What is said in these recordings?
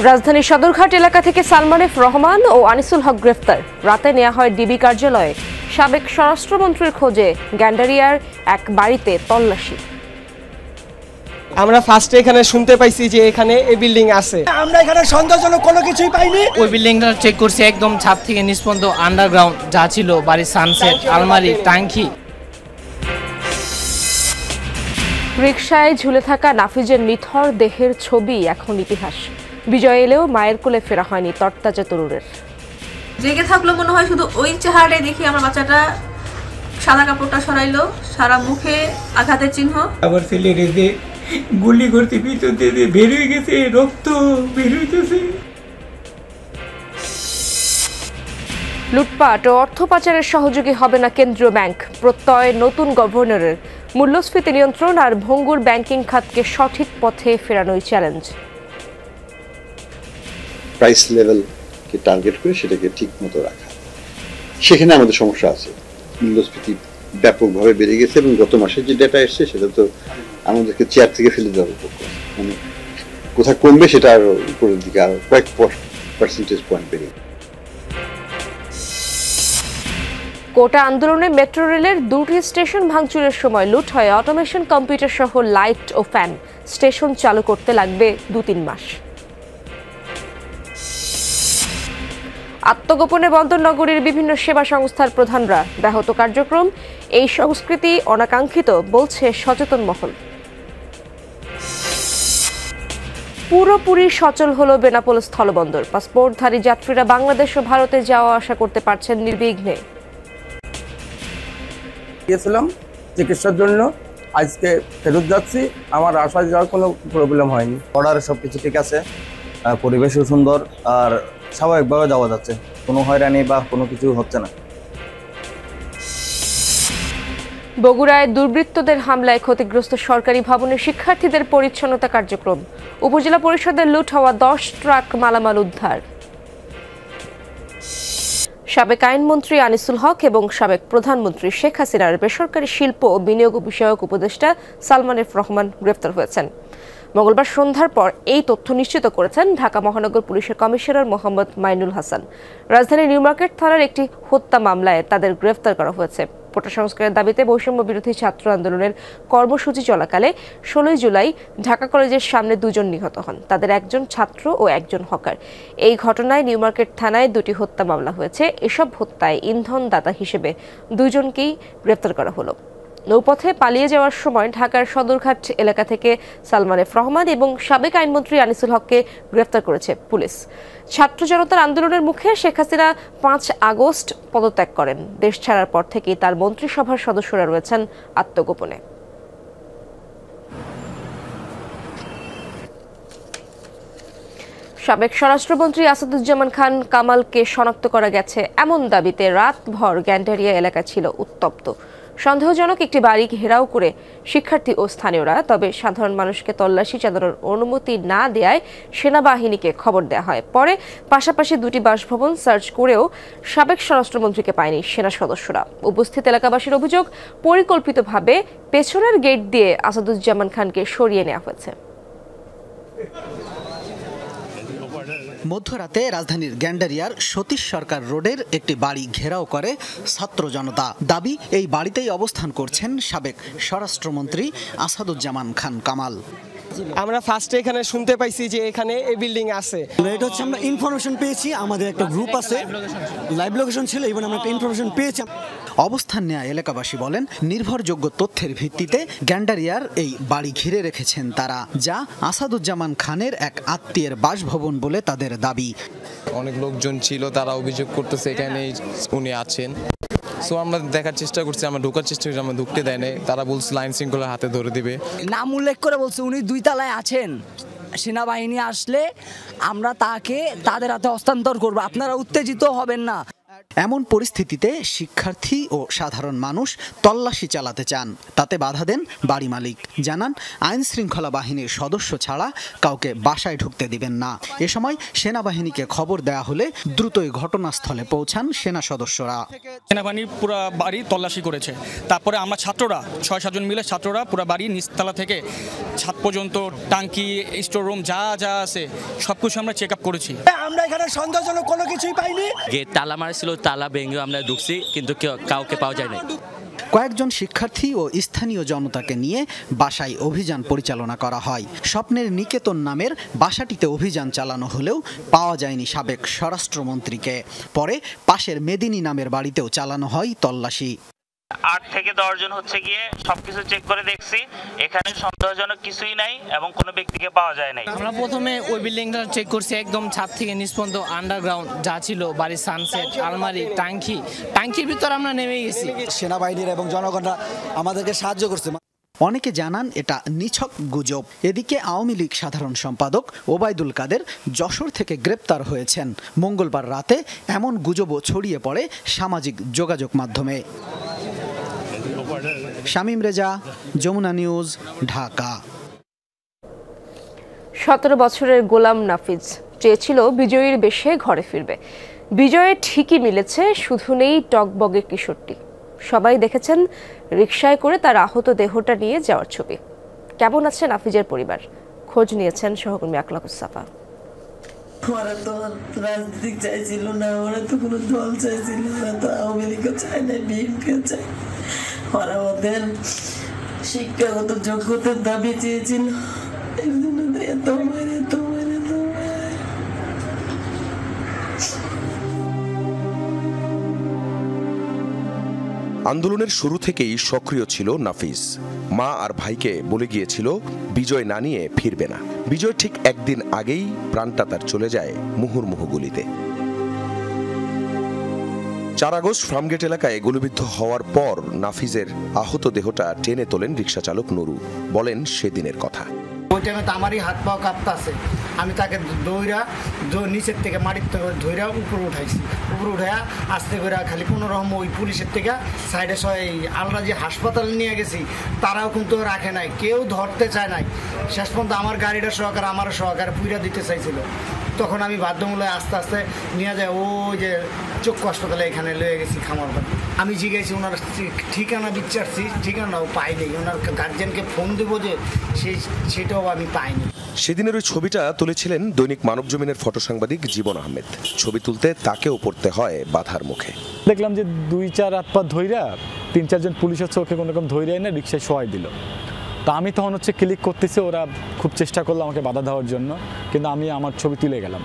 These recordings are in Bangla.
রাজধানীর সদরঘাট এলাকা থেকে সালমান এফ রহমান ও আনিসুল হক গ্রেফতার। রাতে নেওয়া হয় ডিবি কার্যালয়ে। সাবেক স্বরাষ্ট্রমন্ত্রীর খোঁজে গ্যান্ডারিয়ার এক বাড়িতে তল্লাশি। আমরা ফার্স্টে এখানে শুনতে পাইছি যে এখানে এই বিল্ডিং আছে। আমরা এখানে সন্দেহজনক কোনো কিছুই পাইনি। ওই বিল্ডিংটা চেক করছি, একদম ছাদ থেকে নিচ পর্যন্ত আন্ডারগ্রাউন্ড যা ছিল, বাড়ির সানসেট, আলমারি, টাঙ্কি। রিকশায় ঝুলে থাকা নাফিজের নিথর দেহের ছবি এখন ইতিহাস। বিজয় এলেও মায়ের কোলে ফেরা হয়নি তরতাজা তরুণের। জেগে থাকলো মনে হয় শুধু ওই চেহারাটাই দেখি আমার বাচ্চাটা সাদা কাপড়টা সরাইলো, সারা মুখে আঘাতের চিহ্ন। আবার ছেলে রেজে গুলি করতে ভিতর দিয়ে বের হয়ে গেছে, রক্ত বের হইতেছে। লুটপাট ও অর্থ পাচারের সহযোগী হবে না কেন্দ্রীয় ব্যাংক, প্রত্যয় নতুন গভর্নরের। মূল্যস্ফীতি নিয়ন্ত্রণ আর ভঙ্গুর ব্যাংকিং খাতকে সঠিক পথে ফেরানোই চ্যালেঞ্জ। প্রাইস লেভেলকে টার্গেট করে সেটাকে ঠিক মতো রাখা, সেখানে আমাদের সমস্যা আছে। মূল্যস্ফীতি ব্যাপকভাবে বেড়ে গেছে এবং গত মাসে যে ডেটা এসছে সেটা তো আমাদেরকে চেয়ার থেকে ফেলে দেওয়ার উপর, মানে কোথায় কমবে সেটা আরো উপরের দিকে আরো কয়েক পার্সেন্টেজ পয়েন্ট বেড়ে। কোটা আন্দোলনে মেট্রো রেলের দুটি স্টেশন ভাঙচুরের সময় লুট হয় অটোমেশন কম্পিউটার সহ লাইট ও ফ্যান। স্টেশন চালু করতে লাগবে 2-3 মাস। আত্মগোপনে বন্দর নগরীর বিভিন্ন সেবা সংস্থার প্রধানরা। ব্যাহত কার্যক্রম, এই সংস্কৃতি অনাকাঙ্ক্ষিত বলছে সচেতন মহল। পুরোপুরি সচল হলো বেনাপোল স্থলবন্দর। পাসপোর্টধারী যাত্রীরা বাংলাদেশ ও ভারতে যাওয়া আসা করতে পারছেন নির্বিঘ্নে। গিয়েছিলাম চিকিৎসার জন্য, আজকে ফেরত যাচ্ছি। আমার আসায় যাওয়ার কোনো প্রবলেম হয়নি। অর্ডার সব কিছু ঠিক আছে, পরিবেশও সুন্দর, আর স্বাভাবিকভাবে যাওয়া যাচ্ছে, কোনো হয়রানি বা কোনো কিছু হচ্ছে না। বগুড়ায় দুর্বৃত্তদের হামলায় ক্ষতিগ্রস্ত সরকারি ভবনের শিক্ষার্থীদের পরিচ্ছন্নতা কার্যক্রম। উপজেলা পরিষদের লুট হওয়া 10 ট্রাক মালামাল উদ্ধার। সাবেক আইনমন্ত্রী আনিসুল হক এবং সাবেক প্রধানমন্ত্রী শেখ হাসিনার বেসরকারি শিল্প ও বিনিয়োগ বিষয়ক উপদেষ্টা সালমান এফ রহমান গ্রেফতার হয়েছেন। মঙ্গলবার সন্ধ্যার পর এই তথ্য নিশ্চিত করেছেন ঢাকা মহানগর পুলিশের কমিশনার মোহাম্মদ মাইনুল হাসান। রাজধানীর নিউমার্কেট থানার একটি হত্যা মামলায় তাদের গ্রেফতার করা হয়েছে। কোটা সংস্কারের দাবিতে বৈষম্য বিরোধী ছাত্র আন্দোলনের কর্মসূচি চলাকালে 16 জুলাই ঢাকা কলেজের সামনে 2 জন নিহত হন। তাদের একজন ছাত্র ও একজন হকার। এই ঘটনায় নিউমার্কেট থানায় 2টি হত্যা মামলা হয়েছে। এসব হত্যায় ইন্ধনদাতা হিসেবে 2 জনকেই গ্রেফতার করা হলো। নৌপথে পালিয়ে যাওয়ার সময় ঢাকার সদরঘাট এলাকা থেকে সালমান এফ রহমান এবং সাবেক আইনমন্ত্রী আনিসুল হককে গ্রেফতার করেছে পুলিশ। ছাত্র জনতার আন্দোলনের মুখে শেখ হাসিনা 5 আগস্ট পদত্যাগ করেন। দেশ ছাড়ার পর থেকেই তার মন্ত্রিসভার সদস্যরা রয়েছেন আত্মগোপনে। সাবেক স্বরাষ্ট্রমন্ত্রী আসাদুজ্জামান খান কামালকে শনাক্ত করা গেছে এমন দাবিতে রাতভর গ্যান্ডারিয়া এলাকা ছিল উত্তপ্ত। সন্দেহজনক একটি বাড়ি ঘেরাও করে শিক্ষার্থী ও স্থানীয়রা, তবে সাধারণ মানুষকে তল্লাশি চালানোর অনুমতি না দেয়ায় সেনাবাহিনীকে খবর দেওয়া হয়। পরে পাশাপাশি 2টি বাসভবন সার্চ করেও সাবেক স্বরাষ্ট্রমন্ত্রীকে পায়নি সেনা সদস্যরা। উপস্থিত এলাকাবাসীর অভিযোগ, পরিকল্পিতভাবে পেছনের গেট দিয়ে আসাদুজ্জামান খানকে সরিয়ে নেওয়া হয়েছে। মধ্যরাতে রাজধানীর গ্যান্ডারিয়ার সতীশ সরকার রোডের একটি বাড়ি ঘেরাও করে ছাত্র জনতা। দাবি, এই বাড়িতেই অবস্থান করছেন সাবেক স্বরাষ্ট্রমন্ত্রী আসাদুজ্জামান খান কামাল। আমরা ফার্স্টে এখানে শুনতে পাইছি যে এখানে এই বিল্ডিং আছে। এটা হচ্ছে আমরা ইনফরমেশন পেয়েছি, আমাদের একটা গ্রুপ আছে, লাইভ লোকেশন ছিল, এবং আমরা একটা ইনফরমেশন পেয়েছি। অবস্থান নেওয়া এলাকাবাসী বলেন, নির্ভরযোগ্য তথ্যের ভিত্তিতে গ্যান্ডারিয়ার এই বাড়ি ঘিরে রেখেছেন তারা, যা আসাদুজ্জামান খানের এক আত্মীয়ের বাসভবন বলে তাদের দাবি। অনেক লোকজন ছিল, তারা অভিযোগ করতেছে এখানে উনি আছেন। সো আমরা দেখার চেষ্টা করছি, আমরা ঢোকার চেষ্টা করছি, আমরা ঢুকতে দেয় নাই। তারা বলছে লাইন শৃঙ্খলা হাতে ধরে দিবে। নাম উল্লেখ করে বলছে উনি 2 তলায় আছেন, সেনাবাহিনী আসলে আমরা তাকে তাদের হাতে হস্তান্তর করবো, আপনারা উত্তেজিত হবেন না। এমন পরিস্থিতিতে শিক্ষার্থী ও সাধারণ মানুষ তল্লাশি চালাতে চান, তাতে বাধা দেন বাড়ি মালিক। জানান, আইন শৃঙ্খলা বাহিনীর সদস্য ছাড়া কাউকে বাসায় ঢুকতে দিবেন না। এ সময় সেনাবাহিনীকে খবর দেয়া হলে দ্রুতই ঘটনাস্থলে পৌঁছান সেনা সদস্যরা। সেনাবাহিনী পুরো বাড়ি তল্লাশি করেছে। তারপরে আমরা ছাত্ররা 6-7 জন মিলে ছাত্ররা পুরো বাড়ি নিচতলা থেকে ছাদ পর্যন্ত টাঙ্কি, স্টোর রুম যা যা আছে সবকিছু আমরা চেক আপ করেছি। আমরা এখানে সন্দেহজনক কোনো কিছুই পাইনি। গেট তালা মারছিল, তালা ভেঙে আমরা ঢুকছি, কিন্তু কাউকে পাওয়া যায় না। কয়েকজন শিক্ষার্থী ও স্থানীয় জনতাকে নিয়ে বাসায় অভিযান পরিচালনা করা হয়। স্বপ্নের নিকেতন নামের বাসাটিতে অভিযান চালানো হলেও পাওয়া যায়নি সাবেক স্বরাষ্ট্রমন্ত্রীকে। পরে পাশের মেদিনী নামের বাড়িতেও চালানো হয় তল্লাশি। 8 থেকে 10 জন হচ্ছে গিয়ে সবকিছু চেক করে দেখছি, এখানে সন্দেহজনক কিছুই নাই এবং কোনো ব্যক্তিকে পাওয়া যায় নাই। আমরা প্রথমে ওই বিল্ডিংটা চেক করছি, একদম ছাদ থেকে নিচ পর্যন্ত আন্ডারগ্রাউন্ড যা ছিল, বাড়ির সানসেট, আলমারি, টাঙ্কির ভিতর আমরা নেমে গেছি। সেনাবাহিনীর এবং জনগণরা আমাদেরকে সাহায্য করছে। অনেকে জানান এটা নিছক গুজব। এদিকে আওয়ামী লীগ সাধারণ সম্পাদক ওবায়দুল কাদের যশোর থেকে গ্রেপ্তার হয়েছেন। মঙ্গলবার রাতে এমন গুজবও ছড়িয়ে পড়ে সামাজিক যোগাযোগ মাধ্যমে। শামীম রেজা, যমুনা নিউজ, ঢাকা। 17 বছরের গোলাম নাফিজ চেয়েছিল বিজয়ীর বেশে ঘরে ফিরবে। বিজয়ে ঠিকই মিলেছে, শুধু নেই টকবগে কিশোরটি। সবাই দেখেছেন রিকশায় করে তার আহত দেহটা নিয়ে যাওয়ার ছবি। কেমন আছে নাফিজের পরিবার, খোঁজ নিয়েছেন সহকর্মী আকলাকুস সাফা। ওরা তো রাজনীতি চাইছিল না, ওরা তো কোনো দল চাইছিল না, তো আওয়ামী লীগও চায় না, বিএনপিও চায়। ওরা ওদের শিক্ষাগত যোগ্যতার দাবি চেয়েছিল। আন্দোলনের শুরু থেকেই সক্রিয় ছিল নাফিজ। মা আর ভাইকে বলে গিয়েছিল বিজয় না নিয়ে ফিরবে না। বিজয় ঠিক একদিন আগেই প্রাণটা তার চলে যায় মুহুর্মুহু গুলিতে। 4 আগস্ট ফার্মগেট এলাকায় গুলিবিদ্ধ হওয়ার পর নাফিজের আহত দেহটা টেনে তোলেন রিকশা চালক নুরু। বলেন সেদিনের কথা। ওই টাইমে তো আমারই হাত পা কাঁপতাছে। আমি তাকে দৌড়া নিচের থেকে মাটির থেকে ধৈরা উপরে উঠাইছি। উপরে উঠাইয়া আস্তে করে খালি কোনো রকম ওই পুলিশের থেকে সাইডে এই আলরাজি হাসপাতালে নিয়ে গেছি। তারাও কিন্তু রাখে নাই, কেউ ধরতে চায় নাই। শেষ পর্যন্ত আমার গাড়িটা সহকারে আমারও সহকারে পুইরা দিতে চাইছিল। তখন আমি বাধ্যমূলক আস্তে আস্তে নিয়ে যায় ওই যে চক্ষু হাসপাতালে এখানে লয়ে গেছি খামারবাড়ি। আমি জিজ্ঞাসি ওনার ঠিকানা বিচারছি, ঠিকানাও পাইনি। ওনার গার্জিয়ানকে ফোন দেবো যে সেটাও আমি পাইনি। সেদিনের ওই ছবিটা তুলেছিলেন দৈনিক মানবজমিনের ফটো সাংবাদিক জীবন আহমেদ। ছবি তুলতে তাকেও পড়তে হয় বাধার মুখে। দেখলাম যে 2-4 হাত পা ধইরা 3-4 জন পুলিশের চোখে কোনো রকম ধইরা এনে রিক্সায় শোয়াই দিল। তা আমি তখন ক্লিক করতেছি, ওরা খুব চেষ্টা করলো আমাকে বাধা দেওয়ার জন্য, কিন্তু আমি আমার ছবি তুলে গেলাম।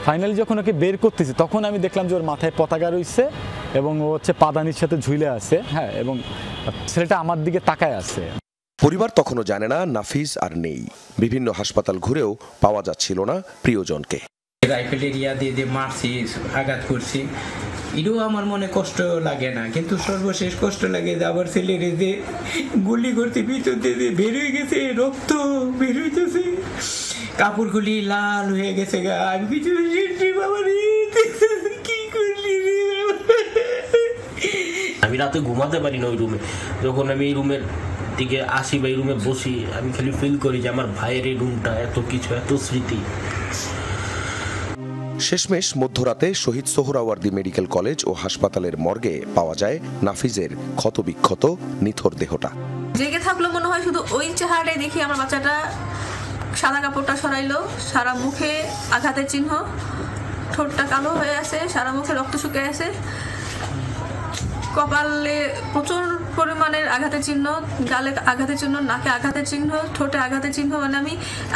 ফাইনালি যখন ওকে বের করতেছি তখন আমি দেখলাম যে ওর মাথায় পতাকা রয়েছে এবং ও পাদানির সাথে ঝুলে আছে। হ্যাঁ, এবং ছেলেটা আমার দিকে তাকায় আছে। পরিবার তখনও জানে না নাফিজ আর নেই। বিভিন্ন হাসপাতাল ঘুরেও পাওয়া যাচ্ছিল না প্রিয়জনকে। রাইফেলের ইয়া দিয়ে মারছি, আঘাত করছি, এটাও আমার মনে কষ্ট লাগে না, কিন্তু সর্বশেষ কষ্ট লাগে যে আবার ছেলের যে গুলি করতে ভিতর দিয়ে বের হয়ে গেছে, রক্ত বের হইতেছে, কাপড়গুলি লাল হয়ে গেছে। আমি ভিতরে কি করলি রে? আমি রাতে ঘুমাতে পারি না ওই রুমে। যখন আমি এই রুমের দিকে আসি বা এই রুমে বসি, আমি খালি ফিল করি যে আমার ভাইয়ের এই রুমটা এত কিছু, এত স্মৃতি। শেষমেশ মধ্যরাতে শহীদ সোহরাওয়ার্দী মেডিকেল কলেজ ও হাসপাতালের মর্গে পাওয়া যায় নাফিজের ক্ষতবিক্ষত নিথর দেহটা। জেগে থাকলো মনে হয় শুধু ওই চেহারাটাই দেখি আমার বাচ্চাটা সাদা কাপড়টা সরাইলো, সারা মুখে আঘাতের চিহ্ন, ঠোঁটটা কালো হয়ে আছে, সারা মুখে রক্ত শুকিয়ে আছে, কপালে প্রচুর পরিমাণের আঘাতের চিহ্ন, গালে আঘাতের চিহ্ন, নাকে আঘাতের চিহ্ন, ঠোঁটে আঘাতের চিহ্ন। মানে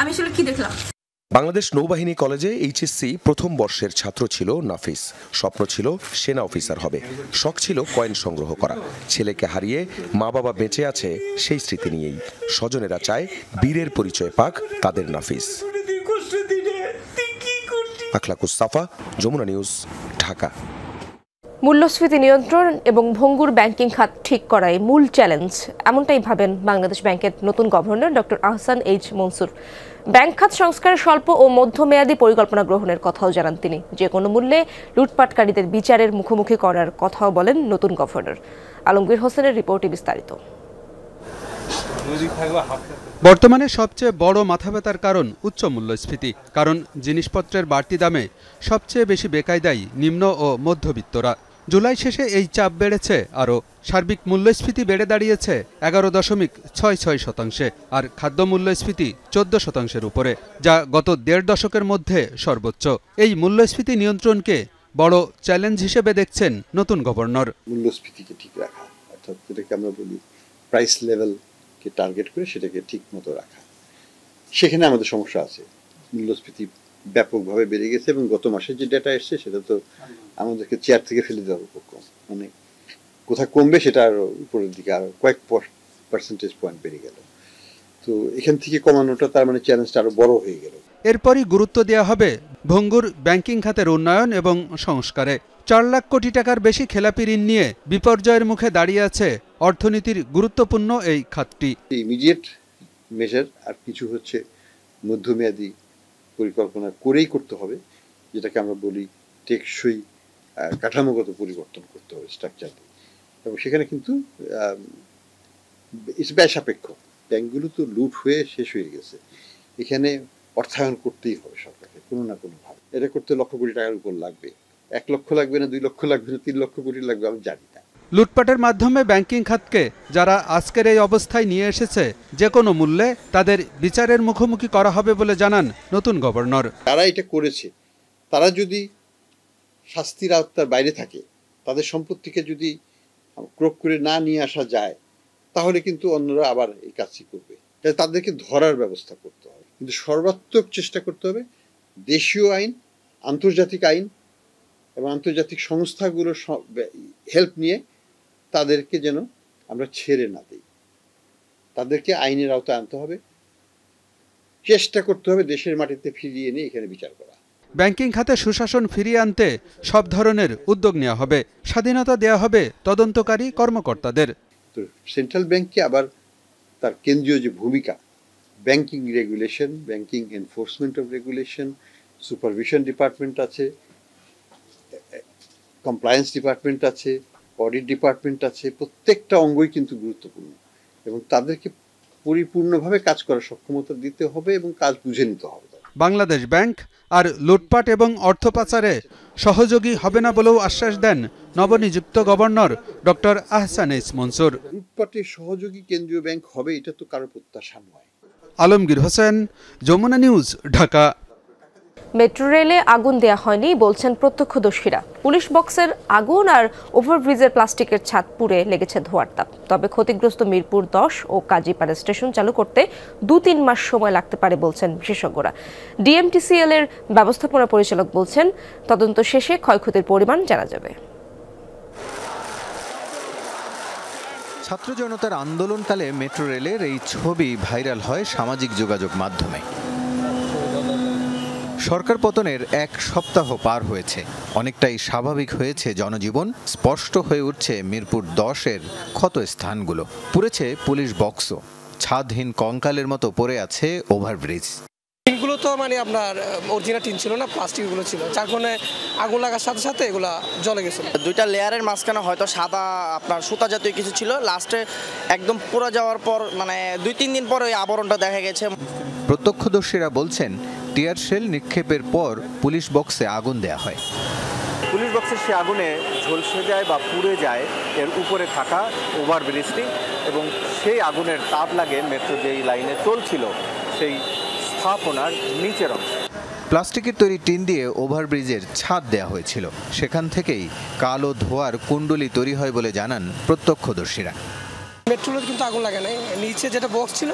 আমি আসলে কি দেখলাম। বাংলাদেশ নৌবাহিনী কলেজে এইচএসসি প্রথম বর্ষের ছাত্র ছিল নাফিস। স্বপ্ন ছিল সেনা অফিসার হবে, শখ ছিল কয়েন সংগ্রহ করা। ছেলেকে হারিয়ে মা বাবা বেঁচে আছে সেই স্মৃতি নিয়েই। স্বজনেরা চায় বীরের পরিচয় পাক তাদের নাফিস। আকলাকুস সাফা, যমুনা নিউজ, ঢাকা। মূল্যস্ফীতি নিয়ন্ত্রণ এবং ভঙ্গুর ব্যাংকিং খাত ঠিক করাই মূল চ্যালেঞ্জ, এমনটাই ভাবেন বাংলাদেশ ব্যাংকের নতুন governor doctor Ahsan H Mansur. Bank খাত সংস্কারের স্বল্প ও মধ্যমেয়াদী পরিকল্পনা গ্রহণের কথাও জানান তিনি। যে কোনো মূল্যে লুটপাটকারীদের বিচারের মুখোমুখি করার কথাও বলেন নতুন গভর্নর। আলমগীর হোসেনের রিপোর্টে বিস্তারিত। বর্তমানে সবচেয়ে বড় মাথাব্যথার কারণ উচ্চ মূল্যস্ফীতি। কারণ জিনিসপত্রের বাড়তি দামে সবচেয়ে বেশি বেকায়দায়ী নিম্ন ও মধ্যবিত্তরা। জুলাই শেষে এই চাপ বেড়েছে আরও। সার্বিক মূল্যস্ফীতি বেড়ে দাঁড়িয়েছে 11.66%, আর খাদ্য মূল্যস্ফীতি 14%-এর উপরে, যা গত 1.5 দশকের মধ্যে সর্বোচ্চ। এই মূল্যস্ফীতি নিয়ন্ত্রণকে বড় চ্যালেঞ্জ হিসেবে দেখছেন নতুন গভর্নর। মূল্যস্ফীতিকে ঠিক রাখা, অর্থাৎ যেটাকে আমরা বলি প্রাইস লেভেলকে টার্গেট করে সেটাকে ঠিক মতো রাখা, সেখানে আমাদের সমস্যা আছে। মূল্যস্ফীতি ব্যাপকভাবে বেড়ে গেছে এবং গত মাসে যে ডেটা এসছে সেটা তো আমাদেরকে চেয়ার থেকে ফেলে দেওয়ার উপর কম, মানে কোথায় কমবে সেটা আরো উপরের দিকে আরো কয়েক পার্সেন্টেজ পয়েন্ট বেড়ে গেল। তো এখান থেকে কমানোটা তার মানে চ্যালেঞ্জটা আরো বড় হয়ে গেল। এরপরই গুরুত্ব দেওয়া হবে ভঙ্গুর ব্যাংকিং খাতের উন্নয়ন এবং সংস্কারে। 4 লাখ কোটি টাকার বেশি খেলাপি ঋণ নিয়ে বিপর্যয়ের মুখে দাঁড়িয়ে আছে অর্থনীতির গুরুত্বপূর্ণ এই খাতটি। ইমিডিয়েট মেজার আর কিছু হচ্ছে মধ্যমেয়াদী পরিকল্পনা করেই করতে হবে, যেটাকে আমরা বলি টেকসই কাঠামোগত পরিবর্তন করতে হবে স্ট্রাকচার, এবং সেখানে কিন্তু ব্যয় সাপেক্ষ। ব্যাংকগুলো তো লুট হয়ে শেষ হয়ে গেছে, এখানে অর্থায়ন করতেই হবে সরকারকে কোনো না কোনোভাবে। এটা করতে লক্ষ কোটি টাকার উপর লাগবে, 1 লক্ষ লাগবে না, 2 লক্ষ লাগবে না, 3 লক্ষ কোটি লাগবে, আমি জানি না। লুটপাটের মাধ্যমে ব্যাংকিং খাতকে যারা আজকের এই অবস্থায় নিয়ে এসেছে, যে কোনো মূল্যে তাদের বিচারের মুখোমুখি করা হবে বলে জানান নতুন গভর্নর। যারা এটা করেছে তারা যদি শাস্তির আওতার বাইরে থাকে, তাদের সম্পত্তিকে যদি ক্রোক করে না নিয়ে আসা যায়, তাহলে কিন্তু অন্যরা আবার এই কাজটি করবে। তাদেরকে ধরার ব্যবস্থা করতে হবে, কিন্তু সর্বাত্মক চেষ্টা করতে হবে দেশীয় আইন, আন্তর্জাতিক আইন এবং আন্তর্জাতিক সংস্থাগুলোর হেল্প নিয়ে তাদেরকে যেন আমরা ছেড়ে না দিই। তাদেরকে আইনের আওতায় আনতে হবে, চেষ্টা করতে হবে দেশের মাটিতে ফিরিয়ে নিয়ে এখানে বিচার করা। ব্যাংকিং খাতে সুশাসন ফিরিয়ে আনতে সব ধরনের উদ্যোগ নেওয়া হবে, স্বাধীনতা দেওয়া হবে তদন্তকারী কর্মকর্তাদের। তো সেন্ট্রাল ব্যাংককে আবার তার কেন্দ্রীয় যে ভূমিকা, banking regulation, banking enforcement of regulation, supervision department আছে, কমপ্লায়েন্স ডিপার্টমেন্ট আছে, অডিট ডিপার্টমেন্ট আছে, প্রত্যেকটা অঙ্গই কিন্তু গুরুত্বপূর্ণ এবং তাদেরকে পরিপূর্ণভাবে কাজ করার সক্ষমতা দিতে হবে এবং কাজ বুঝে নিতে হবে। বাংলাদেশ ব্যাংক আর লুটপাট এবং অর্থ পাচারে সহযোগী হবে না বলেও আশ্বাস দেন নবনিযুক্ত governor doctor Ahsan H Mansur. লুটপাটের সহযোগী কেন্দ্রীয় ব্যাংক হবে এটা তো কারো প্রত্যাশা নয়। আলমগীর হোসেন, যমুনা নিউজ, ঢাকা। মেট্রো রেলে আগুন দেয়া হয়নি বলছেন প্রত্যক্ষদর্শীরা। পুলিশ বক্সের আগুন আর ওভারব্রিজের প্লাস্টিকের ছাদ পুড়ে লেগেছে ধোঁয়ার তাপ। তবে ক্ষতিগ্রস্ত মিরপুর 10 ও কাজীপাড়া স্টেশন চালু করতে 2-3 মাস সময় লাগতে পারে বলছেন বিশেষজ্ঞরা। ডিএমটিসিএল এর ব্যবস্থাপনা পরিচালক বলছেন, তদন্ত শেষে ক্ষয়ক্ষতির পরিমাণ জানা যাবে। ছাত্র জনতার আন্দোলনকালে মেট্রো রেলের এই ছবি ভাইরাল হয় সামাজিক যোগাযোগ মাধ্যমে। সরকার পতনের 1 সপ্তাহ পার হয়েছে, অনেকটাই স্বাভাবিক হয়েছে জনজীবন। স্পষ্ট হয়ে উঠছে মিরপুর 10-এর ক্ষত স্থানগুলো। পুড়েছে পুলিশ বক্সও, ছাদহীন কঙ্কালের মতো পড়ে আছে ওভারব্রিজ। টিনগুলো তো মানে আপনার অরিজিনাল টিন ছিল না, প্লাস্টিকগুলো ছিল, যার কারণে আগুন লাগার সাথে সাথে এগুলা জ্বলে গেছিল। 2টা লেয়ারের মাঝখানে হয়তো সাদা আপনার সুতা জাতীয় কিছু ছিল, লাস্টে একদম পুরো যাওয়ার পর মানে 2-3 দিন পর ওই আবরণটা দেখা গেছে। প্রত্যক্ষদর্শীরা বলছেন, টিয়ার শেল নিক্ষেপের পর পুলিশ বক্সে আগুন দেয়া হয়। পুলিশ বক্সের সে আগুনে ঝলসে যায় বা পুড়ে যায় এর উপরে থাকা ওভারব্রিজটি, এবং সেই আগুনের তাপ লাগে মেট্রো যেই লাইনে চলছিল সেই স্থাপনার নিচের অংশ। প্লাস্টিকের তৈরি টিন দিয়ে ওভারব্রিজের ছাদ দেয়া হয়েছিল, সেখান থেকেই কালো ধোঁয়ার কুণ্ডলী তৈরি হয় বলে জানান প্রত্যক্ষদর্শীরা। মেট্রোতে কিন্তু আগুন লাগে নাই, নিচে যেটা বক্স ছিল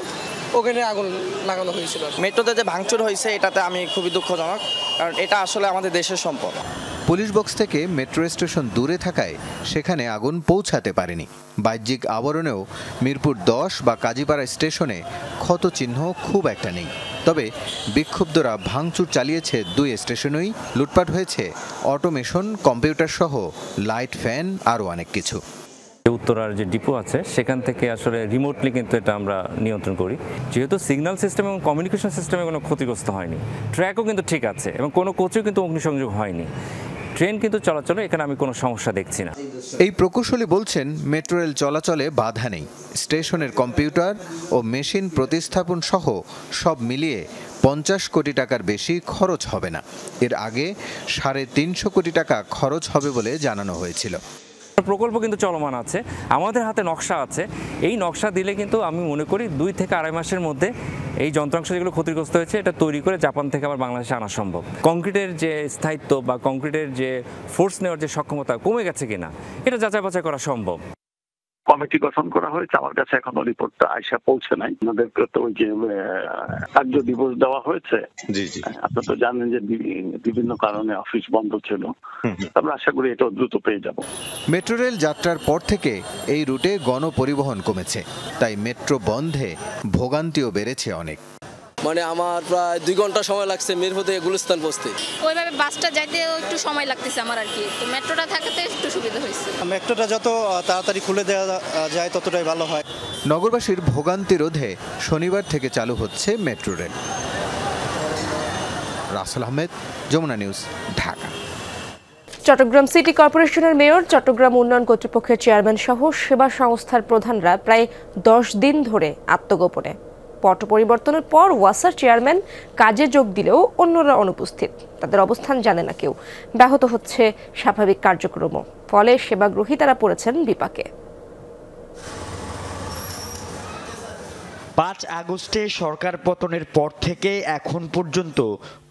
ওখানে আগুন লাগানো হয়েছিল। মেট্রোতে যে ভাঙচুর হয়েছে এটাতে আমি খুবই দুঃখজনক, কারণ এটা আসলে আমাদের দেশের সম্পদ। পুলিশ বক্স থেকে মেট্রো স্টেশন দূরে থাকায় সেখানে আগুন পৌঁছাতে পারেনি। বাহ্যিক আবরণেও মিরপুর 10 বা কাজীপাড়া স্টেশনে ক্ষতচিহ্ন খুব একটা নেই। তবে বিক্ষুব্ধরা ভাঙচুর চালিয়েছে 2 স্টেশনেই, লুটপাট হয়েছে অটোমেশন, কম্পিউটার সহ লাইট, ফ্যান আরও অনেক কিছু। উত্তরার যে ডিপো আছে সেখান থেকে আসলে রিমোটলি কিন্তু এটা আমরা নিয়ন্ত্রণ করি, যেহেতু সিগন্যাল সিস্টেম এবং কমিউনিকেশন সিস্টেমে কোনো ক্ষতিগ্রস্ত হয়নি। ট্র্যাকও কিন্তু ঠিক আছে এবং কোনো কোচেও কিন্তু অগ্নিসংযোগ হয়নি। ট্রেন কিন্তু চলাচলে এখানে আমি কোনো সমস্যা দেখছি না। এই প্রকৌশলী বলছেন মেট্রো রেল চলাচলে বাধা নেই। স্টেশনের কম্পিউটার ও মেশিন প্রতিস্থাপন সহ সব মিলিয়ে 50 কোটি টাকার বেশি খরচ হবে না। এর আগে 350 কোটি টাকা খরচ হবে বলে জানানো হয়েছিল। প্রকল্প কিন্তু চলমান আছে, আমাদের হাতে নকশা আছে। এই নকশা দিলে কিন্তু আমি মনে করি 2 থেকে আড়াই মাসের মধ্যে এই যন্ত্রাংশ যেগুলো ক্ষতিগ্রস্ত হয়েছে এটা তৈরি করে জাপান থেকে আবার বাংলাদেশে আনা সম্ভব। কংক্রিটের যে স্থায়িত্ব বা কংক্রিটের যে ফোর্স নেওয়ার যে সক্ষমতা কমে গেছে কিনা এটা যাচাই বাছাই করা সম্ভব। কমিটি গঠন করা হয়েছে, আমার কাছে এখনো রিপোর্টটা আইসা পৌঁছে নাই। আমাদেরকে তো ওই যে কার্য দিবস দেওয়া হয়েছে, আপনারা তো জানেন যে বিভিন্ন কারণে অফিস বন্ধ ছিল। আমরা আশা করি এটা দ্রুত পেয়ে যাব। মেট্রো রেল যাত্রার পর থেকে এই রুটে গণপরিবহন কমেছে, তাই মেট্রো বন্ধে ভোগান্তিও বেড়েছে অনেক। মানে আমার প্রায় 2 ঘন্টা সময় লাগছে মিরপুর থেকে গুলিস্তান পৌঁছতে। ওইভাবে বাসটা যাইতে একটু সময় লাগতেছে আমার আর কি, তো মেট্রোটা থাকাতে একটু সুবিধা হয়েছে। মেট্রোটা যত তাড়াতাড়ি খুলে দেওয়া যায় ততটাই ভালো হয়। নগরবাসীর ভোগান্তি রোধে শনিবার থেকে চালু হচ্ছে metro rail. Rasel Ahmed, Jamuna news, Dhaka. Chattogram city কর্পোরেশনের মেয়র, চট্টগ্রাম উন্নয়ন কর্তৃপক্ষের চেয়ারম্যান সহ সেবা সংস্থার প্রধানরা প্রায় 10 দিন ধরে আত্মগোপনে। পট পরিবর্তনের পর ওয়াসার চেয়ারম্যান কাজে যোগ দিলেও অন্যরা অনুপস্থিত। তাদের অবস্থান জানে না কেউ। ব্যাহত হচ্ছে স্বাভাবিক কার্যক্রমও, ফলে সেবাগ্রহী তারা পড়েছেন বিপাকে। 5 আগস্টে সরকার পতনের পর থেকে এখন পর্যন্ত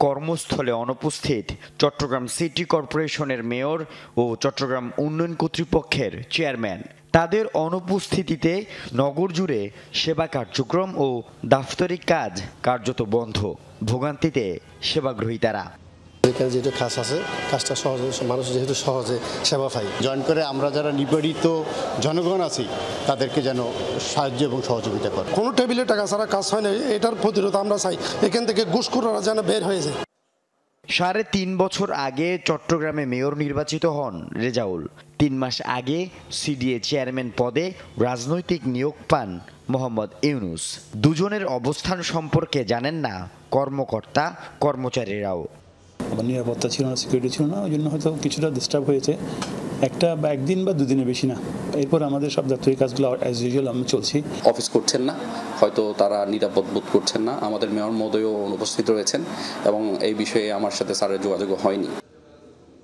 কর্মস্থলে অনুপস্থিত চট্টগ্রাম সিটি কর্পোরেশনের মেয়র ও চট্টগ্রাম উন্নয়ন কর্তৃপক্ষের চেয়ারম্যান। তাদের অনুপস্থিতিতে নগর জুড়ে সেবা কার্যক্রম ও দাপ্তরিক কাজ কার্যত বন্ধ। ভোগান্তিতে সেবাগ্রহী তারা। এখানে যেহেতু কাজ আছে, কাজটা সহজে মানুষ যেহেতু সহজে সেবা পাই, জয়েন করে আমরা যারা নিপীড়িত জনগণ আছি তাদেরকে যেন সাহায্য এবং সহযোগিতা করে। কোনো টেবিলে টাকা ছাড়া কাজ হয় না, এটার প্রতিরোধ আমরা চাই। এখান থেকে ঘুষখোররা যেন বের হয়ে যায়। 3.5 বছর আগে চট্টগ্রামে মেয়র নির্বাচিত হন রেজাউল। 3 মাস আগে সিডিএ চেয়ারম্যান পদে রাজনৈতিক নিয়োগ পান মোহাম্মদ ইউনুস। দুজনের অবস্থান সম্পর্কে জানেন না কর্মকর্তা কর্মচারীরাও। আমার নিরাপত্তা ছিল না, সিকিউরিটি ছিল না, ওই জন্য হয়তো কিছুটা ডিস্টার্ব হয়েছে। একটা বা একদিন বা দুদিনের বেশি না। এরপর আমাদের সব দাপ্তরিক কাজগুলো অ্যাজ ইউজুয়াল আমরা চলছি। অফিস করছেন না, হয়তো তারা নিরাপদ বোধ করছেন না। আমাদের মেয়র মহোদয়ও অনুপস্থিত রয়েছেন এবং এই বিষয়ে আমার সাথে স্যারের যোগাযোগ হয়নি।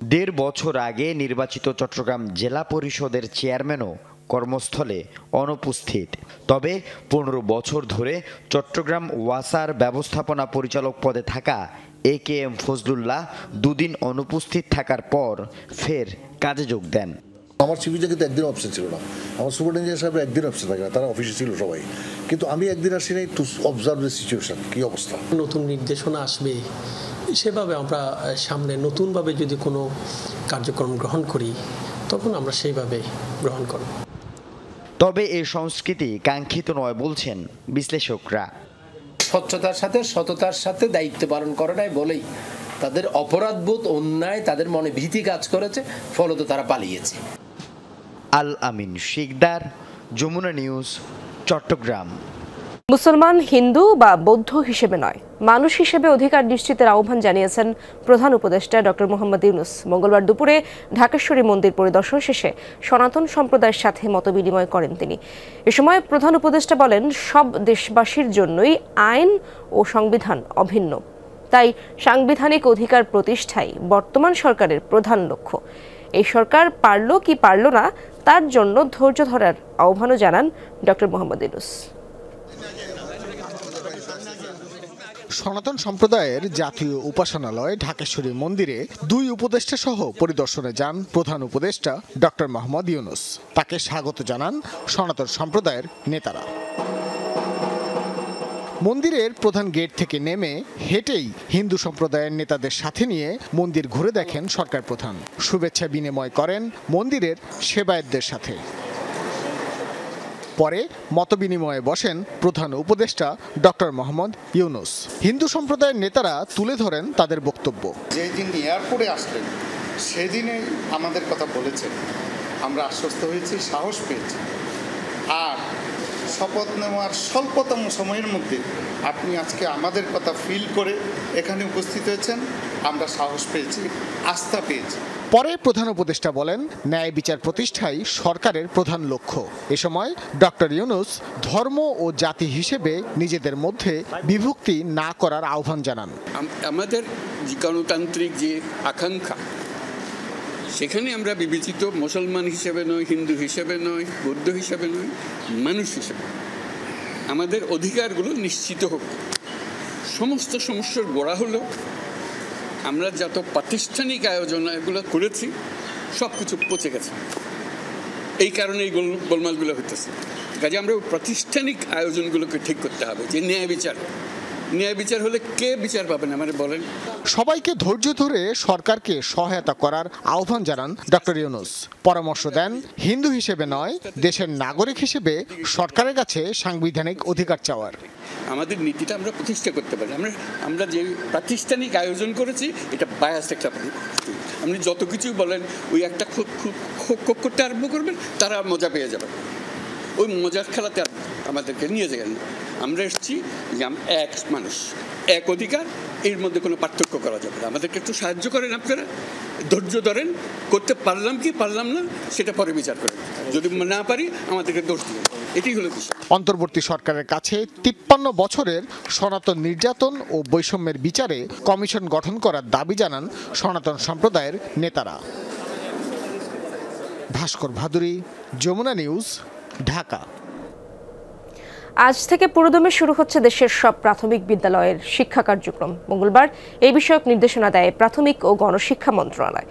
1.5 বছর আগে নির্বাচিত চট্টগ্রাম জেলা পরিষদের চেয়ারম্যানও কর্মস্থলে অনুপস্থিত। তবে 15 বছর ধরে চট্টগ্রাম ওয়াসার ব্যবস্থাপনা পরিচালক পদে থাকা AKM ফজলুল্লাহ 2 দিন অনুপস্থিত থাকার পর ফের কাজে যোগ দেন। আমার সিভিতে কিন্তু একদিন অপশন ছিল না, আমার সুপারিনটেন্ডেন্ট সাহেব একদিন অপশন থাকে না, তারা অফিসে ছিল সবাই, কিন্তু আমি একদিন আসি নাই টু অবজার্ভ দ্য সিচুয়েশন, কি অবস্থা। নতুন নির্দেশনা আসবে, সেভাবে আমরা সামনে নতুনভাবে যদি কোনো কার্যক্রম গ্রহণ করি তখন আমরা সেইভাবে গ্রহণ করব। তবে এই সংস্কৃতি কাঙ্ক্ষিত নয় বলছেন বিশ্লেষকরা। স্বচ্ছতার সাথে সততার সাথে দায়িত্ব পালন করে নাই বলেই তাদের অপরাধবোধ, অন্যায় তাদের মনে ভীতি কাজ করেছে, ফলত তারা পালিয়েছে। আল আমিন শিকদার, যমুনা নিউজ, চট্টগ্রাম। মুসলমান, হিন্দু বা বৌদ্ধ হিসেবে নয়, মানুষ হিসেবে অধিকার নিশ্চিতের আহ্বান জানিয়েছেন প্রধান উপদেষ্টা ডক্টর মোহাম্মদ ইউনুস। মঙ্গলবার দুপুরে ঢাকেশ্বরী মন্দির পরিদর্শন শেষে সনাতন সম্প্রদায়ের সাথে মতবিনিময় করেন তিনি। এ সময় প্রধান উপদেষ্টা বলেন, সব দেশবাসীর জন্যই আইন ও সংবিধান অভিন্ন, তাই সাংবিধানিক অধিকার প্রতিষ্ঠাই বর্তমান সরকারের প্রধান লক্ষ্য। এই সরকার পারল কি পারল না তার জন্য ধৈর্য ধরার আহ্বানও জানান ডক্টর মোহাম্মদ ইউনুস। সনাতন সম্প্রদায়ের জাতীয় উপাসনালয় ঢাকেশ্বরী মন্দিরে 2 উপদেষ্টা সহ পরিদর্শনে যান প্রধান উপদেষ্টা ডক্টর মোহাম্মদ ইউনুস। তাকে স্বাগত জানান সনাতন সম্প্রদায়ের নেতারা। মন্দিরের প্রধান গেট থেকে নেমে হেঁটেই হিন্দু সম্প্রদায়ের নেতাদের সাথে নিয়ে মন্দির ঘুরে দেখেন সরকার প্রধান। শুভেচ্ছা বিনিময় করেন মন্দিরের সেবায়েতদের সাথে। পরে মতবিনিময়ে বসেন প্রধান উপদেষ্টা ডক্টর মোহাম্মদ ইউনূস। হিন্দু সম্প্রদায়ের নেতারা তুলে ধরেন তাদের বক্তব্য। যেদিন এয়ারপোর্টে আসলেন সেদিনে আমাদের কথা বলেছেন, আমরা আশ্বস্ত হয়েছি, সাহস পেয়েছি। আর শপথ নেওয়ার স্বল্পতম সময়ের মধ্যে আপনি আজকে আমাদের কথা ফিল করে এখানে উপস্থিত হয়েছেন, আমরা সাহস পেয়েছি, আস্থা পেয়েছি। পরে প্রধান উপদেষ্টা বলেন, ন্যায় বিচার প্রতিষ্ঠাই সরকারের প্রধান লক্ষ্য। এ সময় ডক্টর ইউনূস ধর্ম ও জাতি হিসেবে নিজেদের মধ্যে বিভক্তি না করার আহ্বান জানান। আমাদের গণতান্ত্রিক যে আকাঙ্ক্ষা, সেখানে আমরা বিবেচিত মুসলমান হিসেবে নয়, হিন্দু হিসেবে নয়, বৌদ্ধ হিসেবে নয়, মানুষ হিসেবে আমাদের অধিকারগুলো নিশ্চিত হোক। সমস্ত সমস্যার গোড়া হলো আমরা যত প্রাতিষ্ঠানিক আয়োজন এগুলো করেছি সব কিছু পচে গেছে। এই কারণে এই গোলমালগুলো হতেছে। কাজে আমরা প্রাতিষ্ঠানিক আয়োজনগুলোকে ঠিক করতে হবে। যে ন্যায় বিচার হলে কে বিচার পাবেন আমাদের বলেন। সবাইকে ধৈর্য ধরে সরকারকে সহায়তা করার আহ্বান জানান ডক্টর ইউনূস। পরামর্শ দেন, হিন্দু হিসেবে নয়, দেশের নাগরিক হিসেবে সরকারের কাছে সাংবিধানিক অধিকার চাওয়ার। আমাদের নীতিটা আমরা প্রতিষ্ঠা করতে পারি। আমরা যে প্রাতিষ্ঠানিক আয়োজন করেছি এটা বায়াস একটা। আপনি যত কিছু বলেন ওই একটা খুব করতে আরম্ভ করবেন, তারা মজা পেয়ে যাবে। ওই মজার খেলাতে আমাদেরকে নিয়ে যাবেন। আমরা এসেছি যে এক মানুষ, এক অধিকার, এর মধ্যে কোনো পার্থক্য করা যাবে না। আমাদেরকে একটু সাহায্য করেন, আপনারা ধৈর্য ধরেন, করতে পারলাম কি পারলাম না সেটা পরে বিচার করেন। যদি না পারি আমাদেরকে দোষ দিবেন। এটাই হলো বিষয়। অন্তর্বর্তী সরকারের কাছে 53 বছরের সনাতন নির্যাতন ও বৈষম্যের বিচারে কমিশন গঠন করার দাবি জানান সনাতন সম্প্রদায়ের নেতারা। ভাস্কর ভাদুরী, যমুনা নিউজ, ঢাকা। আজ থেকে পুরোদমে শুরু হচ্ছে দেশের সব প্রাথমিক বিদ্যালয়ের শিক্ষা কার্যক্রম। মঙ্গলবার এই বিষয়ক নির্দেশনা দেয় প্রাথমিক ও গণশিক্ষা মন্ত্রণালয়।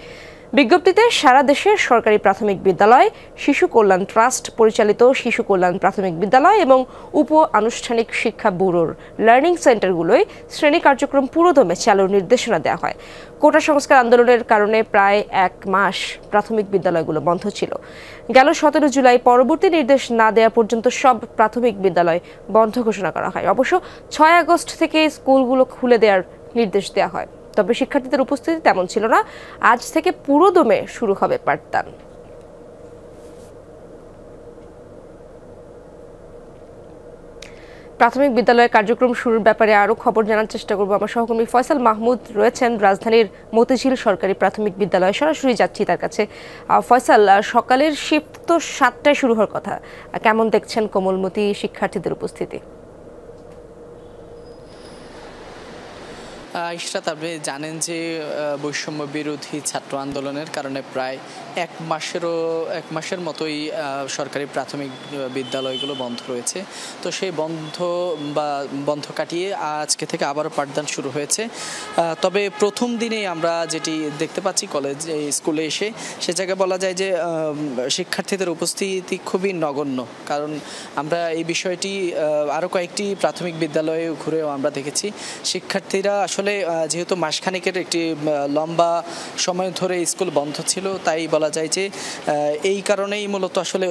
বিজ্ঞপ্তিতে সারা দেশের সরকারি প্রাথমিক বিদ্যালয়, শিশু কল্যাণ ট্রাস্ট পরিচালিত শিশু কল্যাণ প্রাথমিক বিদ্যালয় এবং উপ আনুষ্ঠানিক শিক্ষা ব্যুরোর লার্নিং সেন্টারগুলোয় শ্রেণী কার্যক্রম পুরোদমে চালুর নির্দেশনা দেওয়া হয়। কোটা সংস্কার আন্দোলনের কারণে প্রায় 1 মাস প্রাথমিক বিদ্যালয়গুলো বন্ধ ছিল। গেল 17 জুলাই পরবর্তী নির্দেশ না দেওয়া পর্যন্ত সব প্রাথমিক বিদ্যালয় বন্ধ ঘোষণা করা হয়। অবশ্য 6 আগস্ট থেকে স্কুলগুলো খুলে দেওয়ার নির্দেশ দেওয়া হয়। তবে শিক্ষার্থীদের উপস্থিতি তেমন ছিল না। আজ থেকে পুরোদমে শুরু হবে পাঠদান। প্রাথমিক বিদ্যালয়ের কার্যক্রম শুরুর ব্যাপারে আরও খবর জানার চেষ্টা করব। আমার সহকর্মী ফয়সাল মাহমুদ রয়েছেন রাজধানীর মতিঝিল সরকারি প্রাথমিক বিদ্যালয়ে, সরাসরি যাচ্ছি তার কাছে। ফয়সাল, সকালের শিফট তো 7টায় শুরু হওয়ার কথা, কেমন দেখছেন কোমলমতি শিক্ষার্থীদের উপস্থিতি? ইশরাত, আপনি জানেন যে বৈষম্য বিরোধী ছাত্র আন্দোলনের কারণে প্রায় 1 মাসের মতোই সরকারি প্রাথমিক বিদ্যালয়গুলো বন্ধ রয়েছে। তো সেই বন্ধ কাটিয়ে আজকে থেকে আবারও পাঠদান শুরু হয়েছে। তবে প্রথম দিনেই আমরা যেটি দেখতে পাচ্ছি স্কুলে এসে, সে জায়গায় বলা যায় যে শিক্ষার্থীদের উপস্থিতি খুবই নগণ্য। কারণ আমরা এই বিষয়টি আরও কয়েকটি প্রাথমিক বিদ্যালয়ে ঘুরেও আমরা দেখেছি। শিক্ষার্থীরা আসলে যেহেতু মাসখানেকের একটি লম্বা সময় ধরে স্কুল বন্ধ ছিল, তাই বলা যায় যে এই কারণেই মূলত আসলে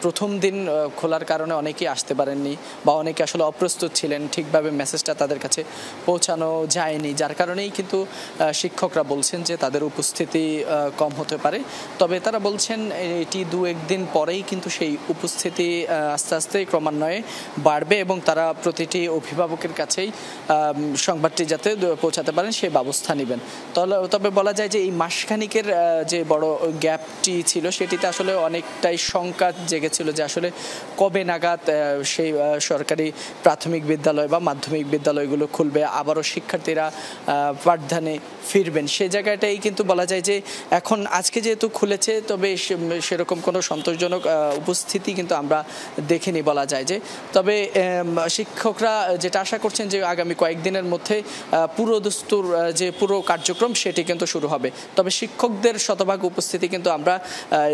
প্রথম দিন খোলার কারণে অনেকেই আসতে পারেননি বা অনেকে আসলে অপ্রস্তুত ছিলেন, ঠিকভাবে মেসেজটা তাদের কাছে পৌঁছানো যায়নি, যার কারণেই কিন্তু শিক্ষকরা বলছেন যে তাদের উপস্থিতি কম হতে পারে। তবে তারা বলছেন এটি 2-1 দিন পরেই কিন্তু সেই উপস্থিতি আস্তে আস্তে ক্রমান্বয়ে বাড়বে এবং তারা প্রতিটি অভিভাবকের কাছেই সংবাদটি যাতে পৌঁছাতে পারেন সেই ব্যবস্থা নেবেন। তবে বলা যায় যে এই মাসখানিকের যে বড় গ্যাপটি ছিল সেটিতে আসলে অনেকটাই শঙ্কা জেগেছিল যে আসলে কবে নাগাদ সেই সরকারি প্রাথমিক বিদ্যালয় বা মাধ্যমিক বিদ্যালয়গুলো খুলবে, আবারও শিক্ষার্থীরা পাঠদানে ফিরবেন। সেই জায়গাটাই কিন্তু বলা যায় যে এখন আজকে যেহেতু খুলেছে, তবে সেরকম কোনো সন্তোষজনক উপস্থিতি কিন্তু আমরা দেখিনি বলা যায় যে। তবে শিক্ষকরা যেটা আশা করছেন যে আগামী কয়েকদিনের মধ্যে পুরো দস্তুর যে পুরো কার্যক্রম সেটি কিন্তু শুরু হবে। তবে শিক্ষকদের শতভাগ উপস্থিতি কিন্তু আমরা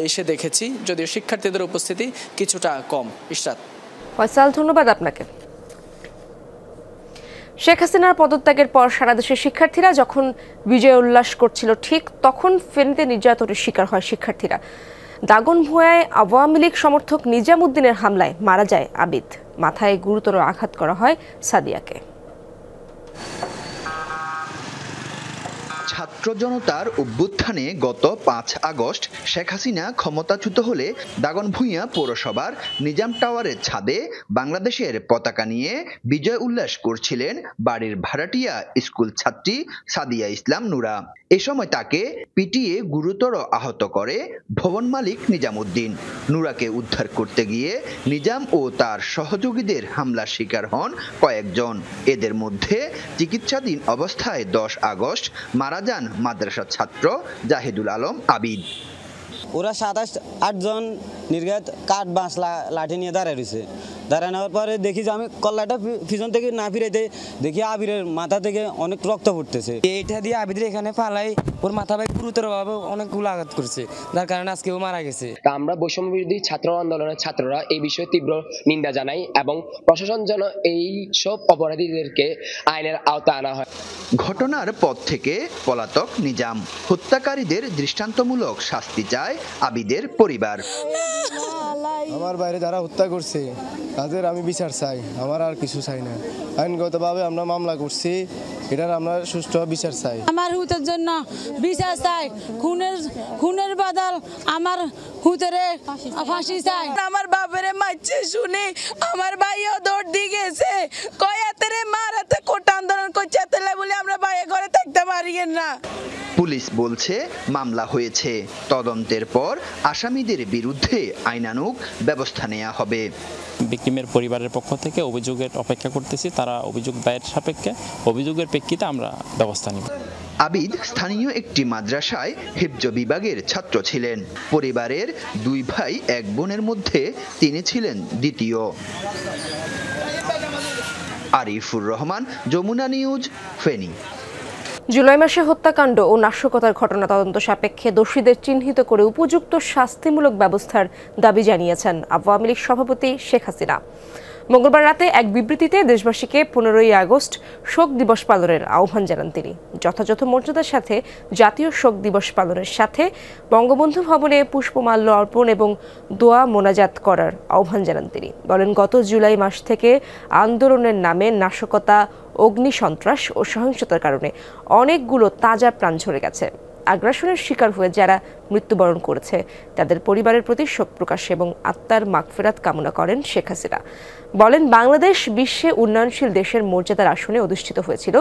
এসে দেখেছি, যদিও শিক্ষার্থীদের উপস্থিতি কিছুটা কম। ইশরাত, ফয়সাল, ধন্যবাদ আপনাকে। শেখ হাসিনার পদত্যাগের পর সারা দেশের শিক্ষার্থীরা যখন বিজয় উল্লাস করছিল ঠিক তখন ফেনীতে নির্যাতনের শিকার হয় শিক্ষার্থীরা। দাগনভূঞায় আওয়ামী লীগ সমর্থক নিজামুদ্দিনের হামলায় মারা যায় আবিদ, মাথায় গুরুতর আঘাত করা হয় সাদিয়াকে। ছাত্র জনতার অভ্যুত্থানে গত 5 আগস্ট শেখ হাসিনা ক্ষমতাচ্যুত হলে দাগনভূঞা পৌরসভার নিজাম টাওয়ারের ছাদে বাংলাদেশের পতাকা নিয়ে বিজয় উল্লাস করছিলেন বাড়ির ভাড়াটিয়া স্কুল ছাত্রী সাদিয়া ইসলাম নুরা। এ সময় তাকে পিটিয়ে গুরুতর আহত করে ভবন মালিক নিজামুদ্দিন। নুরাকে উদ্ধার করতে গিয়ে নিজাম ও তার সহযোগীদের হামলার শিকার হন কয়েকজন। এদের মধ্যে চিকিৎসাধীন অবস্থায় 10 আগস্ট মারা যান মাদ্রাসা ছাত্র জাহিদুল আলম আবিদ। ওরা 27-8 জন নির্ঘাত কাঠ বাঁশ লাঠি নিয়ে দাঁড়ায় রয়েছে। দাঁড়ায় নেওয়ার পরে দেখি যে আমি কল্লাটা পিছন থেকে না ফিরাইতে দেখি আবিরের মাথা থেকে অনেক রক্ত পড়তেছে। এইটা দিয়ে আবিদের এখানে ফালাই ওর মাথা ভাই গুরুতরভাবে অনেকগুলো আঘাত করছে, যার কারণে আজকে ও মারা গেছে। আমরা বৈষম্য বিরোধী ছাত্র আন্দোলনের ছাত্ররা এই বিষয়ে তীব্র নিন্দা জানাই এবং প্রশাসন যেন এই সব অপরাধীদেরকে আইনের আওতায় আনা হয়। ঘটনার পর থেকে পলাতক নিজাম। হত্যাকারীদের দৃষ্টান্তমূলক শাস্তি চায় আবিদের পরিবার। আমার বাইরে যারা হত্যা করছে তাদের আমি বিচার চাই, আমার আর কিছু চাই না। আইনগতভাবে আমরা মামলা করছি, এটার আমরা সুষ্ঠু বিচার চাই। আমার হুতের জন্য বিচার চাই, খুনের বদল আমার হুতেরে ফাঁসি চাই। আমার বাপেরে মারছে শুনে আমার ভাইও দৌড় দিয়ে গেছে, কয়াতেরে মারাতে কোটা আন্দোলন করছে বলে আমরা বাইরে ঘরে থাকতে পারি না। পুলিশ বলছে মামলা হয়েছে, তদন্তের পর আসামিদের বিরুদ্ধে আইনানুগ ব্যবস্থা নেওয়া হবে। ভিকটিমের পরিবারের পক্ষ থেকে অভিযোগের অপেক্ষা করতেছি, তারা অভিযোগ দায়ের সাপেক্ষে অভিযোগের প্রেক্ষিতে আমরা ব্যবস্থা নিব। আবিদ স্থানীয় একটি মাদ্রাসায় হিফজ বিভাগের ছাত্র ছিলেন। পরিবারের 2 ভাই 1 বোনের মধ্যে তিনি ছিলেন দ্বিতীয়। আরিফুর রহমান, যমুনা নিউজ, ফেনী। জুলাই মাসে হত্যাকাণ্ড ও নাশকতার ঘটনা তদন্ত সাপেক্ষে দোষীদের চিহ্নিত করে উপযুক্ত শাস্তিমূলক ব্যবস্থার দাবি জানিয়েছেন আওয়ামী লীগ সভাপতি শেখ হাসিনা। মঙ্গলবার রাতে এক বিবৃতিতে দেশবাসীকে 15ই আগস্ট শোক দিবস পালনের আহ্বান জানান তিনি। যথাযথ মর্যাদার সাথে জাতীয় শোক দিবস পালনের সাথে বঙ্গবন্ধু ভবনে পুষ্পমাল্য অর্পণ এবং দোয়া মোনাজাত করার আহ্বান জানান তিনি। বলেন, গত জুলাই মাস থেকে আন্দোলনের নামে নাশকতা, অগ্নিসন্ত্রাস ও সহিংসতার কারণে অনেকগুলো তাজা প্রাণ ঝরে গেছে। আগ্রাসনের শিকার হয়ে যারা মৃত্যুবরণ করেছে তাদের পরিবারের প্রতি শোক প্রকাশ এবং আত্মার মাগফিরাত কামনা করেন শেখ হাসিনা। বলেন, বাংলাদেশ বিশ্বে উন্নয়নশীল দেশের মর্যাদার আসনে অধিষ্ঠিত হয়েছিল,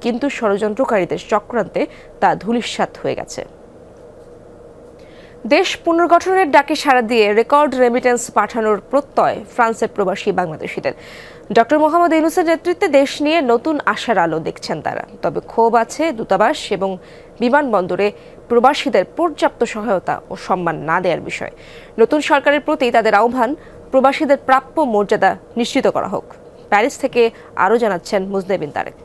কিন্তু ষড়যন্ত্রকারীদের চক্রান্তে তা ধূলিসাৎ হয়ে গেছে। দেশ পুনর্গঠনের ডাকে সাড়া দিয়ে রেকর্ড রেমিটেন্স পাঠানোর প্রত্যয় ফ্রান্সের প্রবাসী বাংলাদেশিদের। ডক্টর মোহাম্মদ ইউনূসের নেতৃত্বে দেশ নিয়ে নতুন আশার আলো দেখছেন তারা। তবে ক্ষোভ আছে দূতাবাস এবং বিমানবন্দরে প্রবাসীদের পর্যাপ্ত সহায়তা ও সম্মান না দেওয়ার বিষয়ে। নতুন সরকারের প্রতি তাদের আহ্বান, প্রবাসীদের প্রাপ্য মর্যাদা নিশ্চিত করা হোক। প্যারিস থেকে আরও জানাচ্ছেন মুজনেবিন তারেক।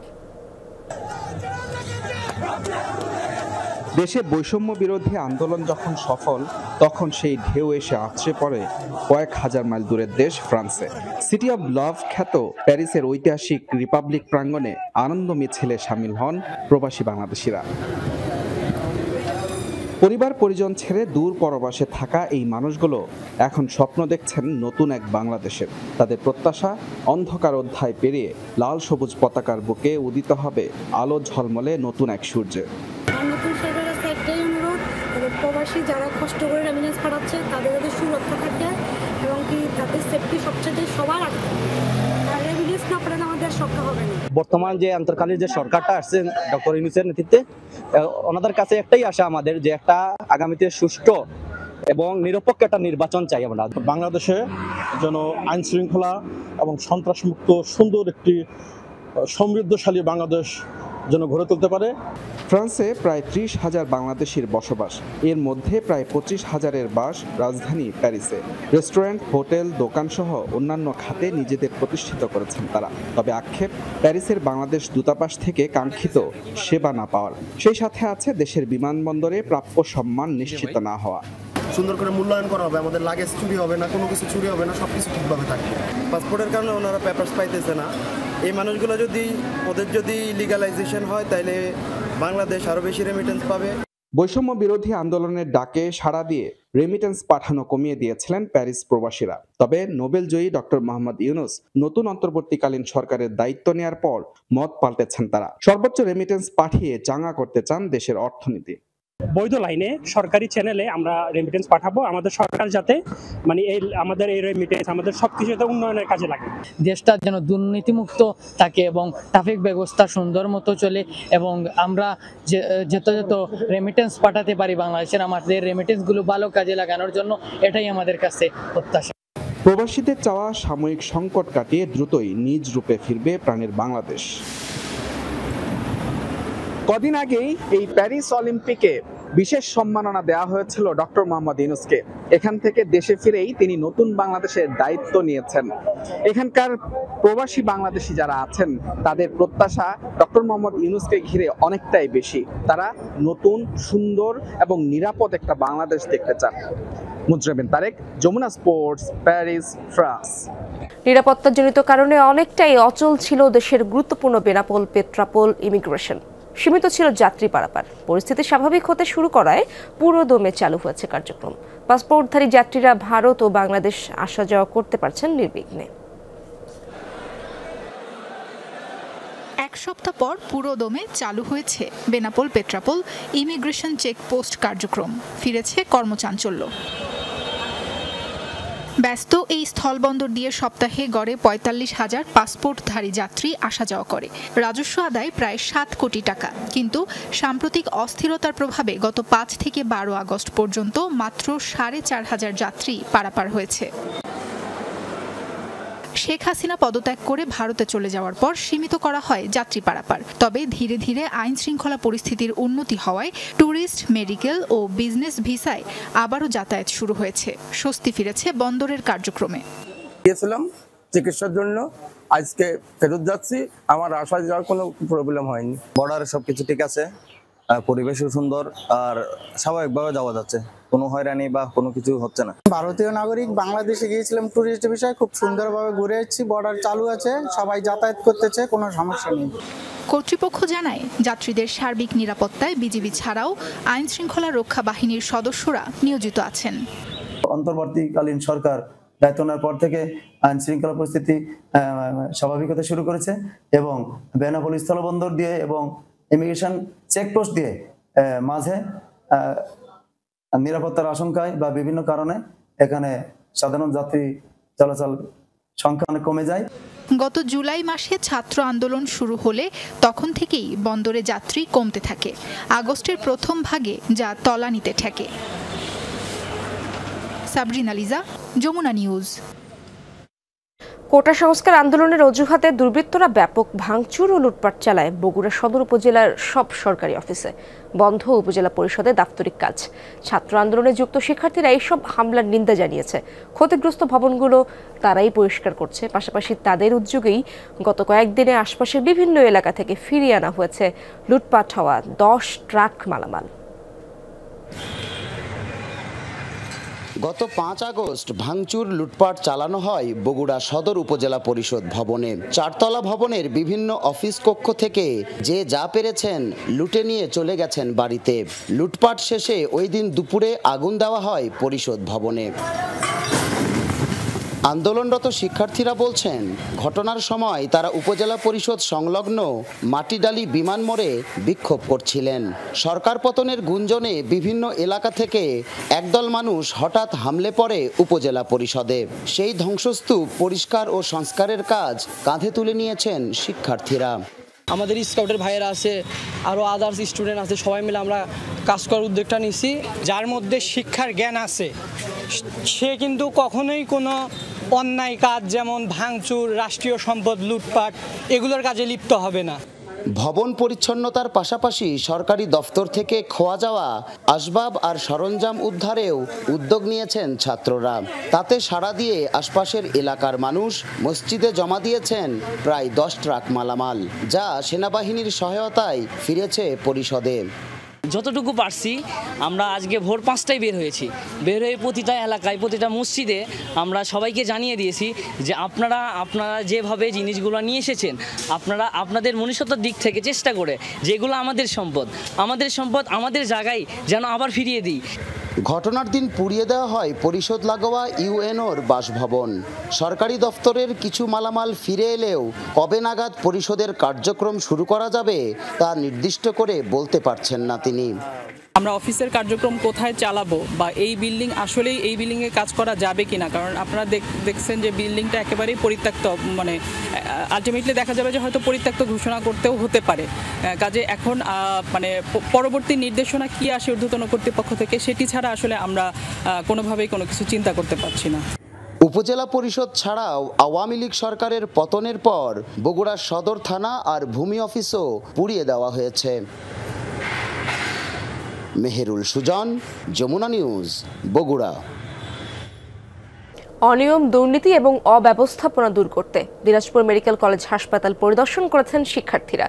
দেশে বৈষম্য বিরোধী আন্দোলন যখন সফল, তখন সেই ঢেউ এসে আছড়ে পড়ে কয়েক হাজার মাইল দূরের দেশ ফ্রান্সে। সিটি অব লাভ খ্যাত প্যারিসের ঐতিহাসিক রিপাবলিক প্রাঙ্গণে আনন্দ মিছিলে সামিল হন প্রবাসী বাংলাদেশিরা। পরিবার পরিজন ছেড়ে দূর পরবাসে থাকা এই মানুষগুলো এখন স্বপ্ন দেখছেন নতুন এক বাংলাদেশের। তাদের প্রত্যাশা, অন্ধকার অধ্যায় পেরিয়ে লাল সবুজ পতাকার বুকে উদিত হবে আলো ঝলমলে নতুন এক সূর্যে। প্রবাসী যারা কষ্ট করে রেমিটেন্স পাঠাচ্ছে তাদের যাতে সুরক্ষা থাকে এবং কি তাদের সেফটি সবচেয়ে সবার আগে রেমিটেন্স না পাঠালে আমাদের সক্ষম হবে না। বর্তমান যে অন্তর্কালীন যে সরকারটা আসছে ডক্টর ইউনূসের নেতৃত্বে, ওনাদের কাছে একটাই আশা আমাদের যে একটা আগামীতে সুষ্ঠু এবং নিরপেক্ষ একটা নির্বাচন চাই আমরা। বাংলাদেশে যেন আইন শৃঙ্খলা এবং সন্ত্রাসমুক্ত সুন্দর একটি সমৃদ্ধশালী বাংলাদেশ যেন গড়ে তুলতে পারে। ফ্রান্সে প্রায় 30,000 বাংলাদেশির বসবাস, এর মধ্যে প্রায় 25,000-এর বাস রাজধানী প্যারিসে। রেস্টুরেন্ট, হোটেল, দোকানসহ অন্যান্য খাতে নিজেদের প্রতিষ্ঠিত করেছেন তারা। তবে আক্ষেপ প্যারিসের বাংলাদেশ দূতাবাস থেকে কাঙ্ক্ষিত সেবা না পাওয়ার। সেই সাথে আছে দেশের বিমানবন্দরে প্রাপ্য সম্মান নিশ্চিত না হওয়া। সুন্দর করে মূল্যায়ন করা হবে, আমাদের লাগেজ চুরি হবে না, কোনো কিছু চুরি হবে না, সব কিছু ঠিকভাবে থাকবে। পাসপোর্টের কারণে ওনারা পেপারস পাইতেছে না, এই মানুষগুলো ওদের যদি লিগ্যালাইজেশন হয় তাহলে বাংলাদেশ আরও বেশি রেমিটেন্স পাবে। বৈষম্য বিরোধী আন্দোলনের ডাকে সাড়া দিয়ে রেমিটেন্স পাঠানো কমিয়ে দিয়েছিলেন প্যারিস প্রবাসীরা। তবে নোবেলজয়ী ডক্টর মোহাম্মদ ইউনূস নতুন অন্তর্বর্তীকালীন সরকারের দায়িত্ব নেয়ার পর মত পাল্টেছেন তারা। সর্বোচ্চ রেমিটেন্স পাঠিয়ে চাঙ্গা করতে চান দেশের অর্থনীতি। বৈধ লাইনে সরকারি চ্যানেলে আমরা রেমিটেন্স পাঠাবো, আমাদের সরকার যাতে আমাদের এই রেমিটেন্স আমাদের সবকিছু উন্নয়নের কাজে লাগে। দেশটা যেন দুর্নীতিমুক্ত থাকে এবং ট্রাফিক ব্যবস্থা সুন্দর মতো চলে এবং আমরা যত রেমিটেন্স পাঠাতে পারি বাংলাদেশের, আমাদের রেমিটেন্সগুলো ভালো কাজে লাগানোর জন্য এটাই আমাদের কাছে প্রত্যাশা। প্রবাসীদের চাওয়া সাময়িক সংকট কাটিয়ে দ্রুতই নিজ রূপে ফিরবে প্রাণের বাংলাদেশ। কদিন আগেই এই প্যারিস অলিম্পিকে বিশেষ সম্মাননা দেওয়া হয়েছিল ডক্টর মোহাম্মদ ইউনূসকে। এখান থেকে দেশে ফিরেই তিনি নতুন বাংলাদেশের দায়িত্ব নিয়েছেন। এখানকার প্রবাসী বাংলাদেশি যারা আছেন তাদের প্রত্যাশা ডক্টর মোহাম্মদ ইউনূসকে ঘিরে অনেকটাই বেশি। তারা নতুন, সুন্দর এবং নিরাপদ একটা বাংলাদেশ দেখতে চান। মুজরাবিন Tareq, Jamuna sports, Paris, France. নিরাপত্তাজনিত কারণে অনেকটাই অচল ছিল দেশের গুরুত্বপূর্ণ বেনাপোল পেট্রাপোল ইমিগ্রেশন। সীমিত ছিল যাত্রী পারাপার। পরিস্থিতি স্বাভাবিক হতে শুরু করায় পুরো দমে চালু হয়েছে কার্যক্রম। পাসপোর্টধারী যাত্রীরা ভারত ও বাংলাদেশ আসা যাওয়া করতে পারছেন নির্বিঘ্নে। এক সপ্তাহ পর পুরো দমে চালু হয়েছে বেনাপোল পেট্রাপোল ইমিগ্রেশন চেকপোস্ট কার্যক্রম। ফিরেছে কর্মচাঞ্চল্য। ব্যস্ত এই স্থলবন্দর দিয়ে সপ্তাহে গড়ে ৪৫,০০০ পাসপোর্টধারী যাত্রী আসা যাওয়া করে। রাজস্ব আদায় প্রায় ৭ কোটি টাকা। কিন্তু সাম্প্রতিক অস্থিরতার প্রভাবে গত ৫ থেকে ১২ আগস্ট পর্যন্ত মাত্র ৪,৫০০ যাত্রী পারাপার হয়েছে। শেখ হাসিনা পদত্যাগ করে ভারতে চলে যাওয়ার পর সীমিত করা হয় যাত্রী পারাপার। তবে ধীরে ধীরে আইন শৃঙ্খলা পরিস্থিতির উন্নতি হওয়ায় ট্যুরিস্ট, মেডিকেল ও বিজনেস ভিসায় আবারও যাতায়াত শুরু হয়েছে। স্বস্তি ফিরেছে বন্দরের কার্যক্রমে। গিয়েছিলাম চিকিৎসার জন্য, আজকে ফেরত যাচ্ছি। আমার আসা যাওয়ার কোনো প্রবলেম হয়নি। বর্ডারে সবকিছু ঠিক আছে, পরিবেশও সুন্দর আর স্বাভাবিকভাবে যাওয়া যাচ্ছে, কোনো হয়রানি বা কোনো কিছু হচ্ছে না। ভারতীয় নাগরিক, বাংলাদেশে গিয়েছিলাম ট্যুরিস্ট বিষয়ে, খুব সুন্দরভাবে ঘুরে এসেছি। বর্ডার চালু আছে, সবাই যাতায়াত করতেছে, কোনো সমস্যা নেই। কর্তৃপক্ষ জানায় যাত্রীদের সার্বিক নিরাপত্তায় বিজিবি ছাড়াও আইন শৃঙ্খলা রক্ষা বাহিনীর সদস্যরা নিয়োজিত আছেন। অন্তর্বর্তীকালীন সরকার দায়িত্ব নেওয়ার পর থেকে আইন শৃঙ্খলা পরিস্থিতি স্বাভাবিক হতে শুরু করেছে এবং বেনাপোল স্থলবন্দর দিয়ে এবং ইমিগ্রেশন চেকপোস্ট দিয়ে মাঝে নিরাপত্তার আশঙ্কায় বা বিভিন্ন কারণে এখানে সাধারণ যাত্রী চলাচল সংখ্যা অনেক কমে যায়। গত জুলাই মাসে ছাত্র আন্দোলন শুরু হলে তখন থেকেই বন্দরে যাত্রী কমতে থাকে। আগস্টের প্রথম ভাগে যা তলানিতে ঠেকে। সাবরিনা লিজা, যমুনা নিউজ। কোটা সংস্কার আন্দোলনের অজুহাতে দুর্বৃত্তরা ব্যাপক ভাঙচুর ও লুটপাট চালায় বগুড়া সদর উপজেলার সব সরকারি অফিসে। বন্ধ উপজেলা পরিষদে দাপ্তরিক কাজ। ছাত্র আন্দোলনে যুক্ত শিক্ষার্থীরা এইসব হামলার নিন্দা জানিয়েছে। ক্ষতিগ্রস্ত ভবনগুলো তারাই পরিষ্কার করছে। পাশাপাশি তাদের উদ্যোগেই গত কয়েকদিনে আশপাশের বিভিন্ন এলাকা থেকে ফিরিয়ে আনা হয়েছে লুটপাট হওয়া ১০ ট্রাক মালামাল। গত ৫ আগস্ট ভাঙচুর লুটপাট চালানো হয় বগুড়া সদর উপজেলা পরিষদ ভবনে। ৪তলা ভবনের বিভিন্ন অফিস কক্ষ থেকে যে যা পেরেছেন লুটে নিয়ে চলে গেছেন বাড়িতে। লুটপাট শেষে ওই দিন দুপুরে আগুন দেওয়া হয় পরিষদ ভবনে। আন্দোলনরত শিক্ষার্থীরা বলছেন, ঘটনার সময় তারা উপজেলা পরিষদ সংলগ্ন মাটিডালি বিমান মোড়ে বিক্ষোভ করছিলেন। সরকার পতনের গুঞ্জনে বিভিন্ন এলাকা থেকে একদল মানুষ হঠাৎ হামলে পড়ে উপজেলা পরিষদে। সেই ধ্বংসস্তূপ পরিষ্কার ও সংস্কারের কাজ কাঁধে তুলে নিয়েছেন শিক্ষার্থীরা। আমাদের স্কাউটের ভাইয়েরা আছে, আরও আদার্স স্টুডেন্ট আছে, সবাই মিলে আমরা কাজ করার উদ্যোগটা নিছি। যার মধ্যে শিক্ষার জ্ঞান আছে সে কিন্তু কখনোই কোনো অন্যায় কাজ যেমন ভাঙচুর, রাষ্ট্রীয় সম্পদ লুটপাট এগুলোর কাজে লিপ্ত হবে না। ভবন পরিচ্ছন্নতার পাশাপাশি সরকারি দফতর থেকে খোয়া যাওয়া আসবাব আর সরঞ্জাম উদ্ধারেও উদ্যোগ নিয়েছেন ছাত্ররা। তাতে সাড়া দিয়ে আশপাশের এলাকার মানুষ মসজিদে জমা দিয়েছেন প্রায় ১০ ট্রাক মালামাল, যা সেনাবাহিনীর সহায়তায় ফিরেছে পরিষদে। যতটুকু পারছি আমরা আজকে ভোর 5টায় বের হয়েছি, বের হয়ে প্রতিটা এলাকায় প্রতিটা মসজিদে আমরা সবাইকে জানিয়ে দিয়েছি যে আপনারা যেভাবে জিনিসগুলো নিয়ে এসেছেন আপনারা আপনাদের মনুষ্যত্বের দিক থেকে চেষ্টা করে যেগুলো আমাদের সম্পদ আমাদের জায়গায় যেন আবার ফিরিয়ে দিই। ঘটনার দিন পুড়িয়ে দেওয়া হয় পরিষদ লাগোয়া ইউএনওর বাসভবন। সরকারি দফতরের কিছু মালামাল ফিরে এলেও কবে নাগাদ পরিষদের কার্যক্রম শুরু করা যাবে তা নির্দিষ্ট করে বলতে পারছেন না তিনি। আমরা অফিসের কার্যক্রম কোথায় চালাবো বা এই বিল্ডিং আসলেই এই বিল্ডিংয়ে কাজ করা যাবে কিনা, কারণ আপনারা দেখছেন যে বিল্ডিংটা একেবারেই পরিত্যক্ত, মানে আলটিমেটলি দেখা যাবে যে হয়তো পরিত্যক্ত ঘোষণা করতেও হতে পারে। কাজে এখন মানে পরবর্তী নির্দেশনা কি আসে ঊর্ধ্বতন কর্তৃপক্ষ থেকে সেটি ছাড়া আসলে আমরা কোনোভাবেই কোনো কিছু চিন্তা করতে পারছি না। উপজেলা পরিষদ ছাড়াও আওয়ামী লীগ সরকারের পতনের পর বগুড়ার সদর থানা আর ভূমি অফিসও পুড়িয়ে দেওয়া হয়েছে। মেহেরুল সুজন, যমুনা নিউজ, বগুড়া। অনিয়ম, দুর্নীতি এবং অব্যবস্থাপনা দূর করতে দিনাজপুর মেডিকেল কলেজ হাসপাতাল পরিদর্শন করেছেন শিক্ষার্থীরা।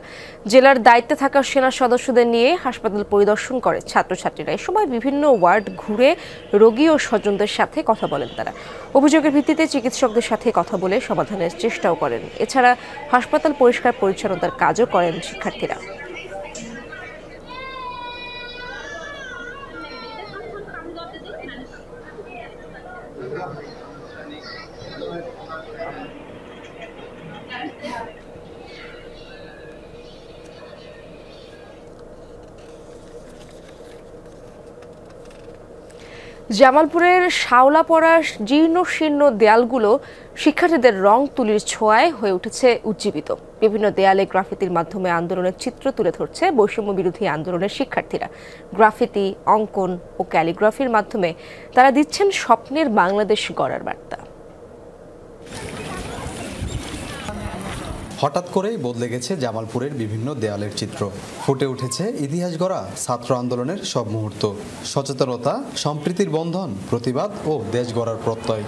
জেলার দায়িত্বে থাকা সেনা সদস্যদের নিয়ে হাসপাতাল পরিদর্শন করে ছাত্রছাত্রীরা। এ সময় বিভিন্ন ওয়ার্ড ঘুরে রোগী ও স্বজনদের সাথে কথা বলেন তারা। অভিযোগের ভিত্তিতে চিকিৎসকদের সাথে কথা বলে সমাধানের চেষ্টাও করেন। এছাড়া হাসপাতাল পরিষ্কার পরিচ্ছন্নতার কাজও করেন শিক্ষার্থীরা। জামালপুরের শাওলাপাড়া জীর্ণ শীর্ণ দেয়ালগুলো শিক্ষার্থীদের রং তুলির ছোঁয়ায় হয়ে উঠেছে উজ্জীবিত। বিভিন্ন দেয়ালে গ্রাফিতির মাধ্যমে আন্দোলনের চিত্র তুলে ধরছে বৈষম্য বিরোধী আন্দোলনের শিক্ষার্থীরা। গ্রাফিতি, অঙ্কন ও ক্যালিগ্রাফির মাধ্যমে তারা দিচ্ছেন স্বপ্নের বাংলাদেশ গড়ার বার্তা। হঠাৎ করেই বদলে গেছে জামালপুরের বিভিন্ন দেয়ালের চিত্র। ফুটে উঠেছে ইতিহাস গড়া ছাত্র আন্দোলনের সব মুহূর্ত। সচেতনতা, সম্প্রীতির বন্ধন, প্রতিবাদ ও দেশ গড়ার প্রত্যয়।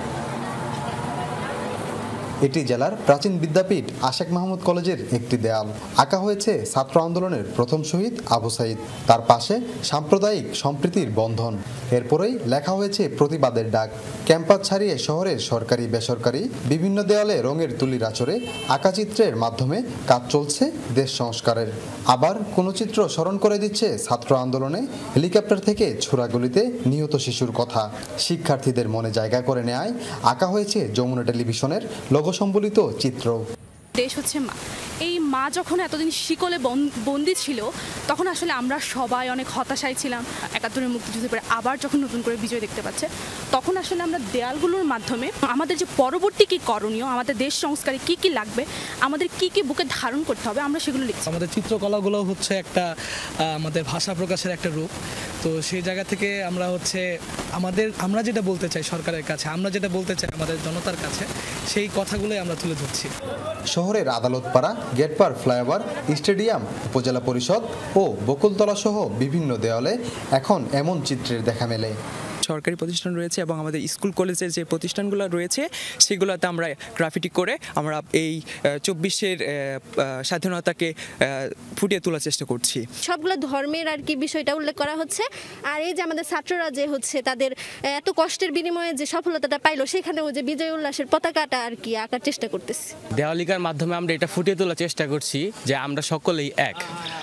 এটি জেলার প্রাচীন বিদ্যাপীঠ আশেক মাহমুদ কলেজের একটি দেয়াল। আঁকা হয়েছে ছাত্র আন্দোলনের প্রথম শহীদ আবু সাইদ, তার পাশে সাম্প্রদায়িক সম্প্রীতির বন্ধন। এরপরেই লেখা হয়েছে প্রতিবাদের ডাক। ক্যাম্পাস ছাড়িয়ে শহরের সরকারি বেসরকারি বিভিন্ন দেয়ালে রঙের তুলির আঁচড়ে আঁকা চিত্রের মাধ্যমে কাজ চলছে দেশ সংস্কারের। আবার কোনো চিত্র স্মরণ করে দিচ্ছে ছাত্র আন্দোলনে হেলিকপ্টার থেকে ছোড়াগুলিতে নিহত শিশুর কথা। শিক্ষার্থীদের মনে জায়গা করে নেয় আঁকা হয়েছে যমুনা টেলিভিশনের লোগো সম্বলিত চিত্র। দেশ হচ্ছে মা। এই মা যখন এতদিন শিকলে বন্দী ছিল তখন আসলে আমরা সবাই অনেক হতাশায় ছিলাম। ৭১-এর মুক্তিযুদ্ধের পরে আবার যখন নতুন করে বিজয় দেখতে পাচ্ছে তখন আসলে আমরা দেয়ালগুলোর মাধ্যমে আমাদের যে পরবর্তী কী করণীয়, আমাদের দেশ সংস্কারে কি কি লাগবে, আমাদের কি কি বুকে ধারণ করতে হবে, আমরা সেগুলো লিখছি। আমাদের চিত্রকলাগুলো হচ্ছে একটা আমাদের ভাষা প্রকাশের একটা রূপ। তো সেই জায়গা থেকে আমরা যেটা বলতে চাই সরকারের কাছে, আমরা যেটা বলতে চাই আমাদের জনতার কাছে, সেই কথাগুলোই আমরা তুলে ধরছি। শহরের আদালতপাড়া, গেটপার, ফ্লাইওভার, স্টেডিয়াম, উপজেলা পরিষদ ও বকুলতলা সহ বিভিন্ন দেয়ালে এখন এমন চিত্রের দেখা মেলে। সরকারি প্রতিষ্ঠান রয়েছে এবং আমাদের স্কুল কলেজের যে প্রতিষ্ঠানগুলো রয়েছে সেগুলোতে আমরা গ্রাফিটি করে আমরা এই ২৪-এর স্বাধীনতাকে ফুটিয়ে তোলার চেষ্টা করছি। সবগুলো ধর্মের আর কি বিষয়টা উল্লেখ করা হচ্ছে। আর এই যে আমাদের ছাত্ররা যে হচ্ছে তাদের এত কষ্টের বিনিময়ে যে সফলতাটা পাইলো সেখানেও যে বিজয় উল্লাসের পতাকাটা আর কি আঁকার চেষ্টা করতেছি। দেওয়ালিকার মাধ্যমে আমরা এটা ফুটিয়ে তোলার চেষ্টা করছি যে আমরা সকলেই এক,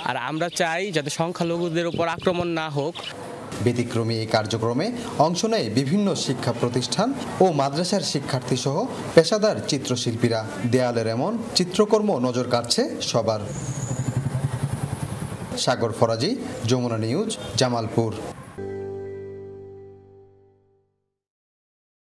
আর আমরা চাই যাতে সংখ্যালঘুদের উপর আক্রমণ না হোক। ব্যতিক্রমী এই কার্যক্রমে অংশ নেয় বিভিন্ন শিক্ষা প্রতিষ্ঠান ও মাদ্রাসার শিক্ষার্থী সহ পেশাদার চিত্রশিল্পীরা। দেয়ালের এমন চিত্রকর্ম নজর কাড়ছে সবার। সাগর ফরাজি, যমুনা নিউজ, জামালপুর।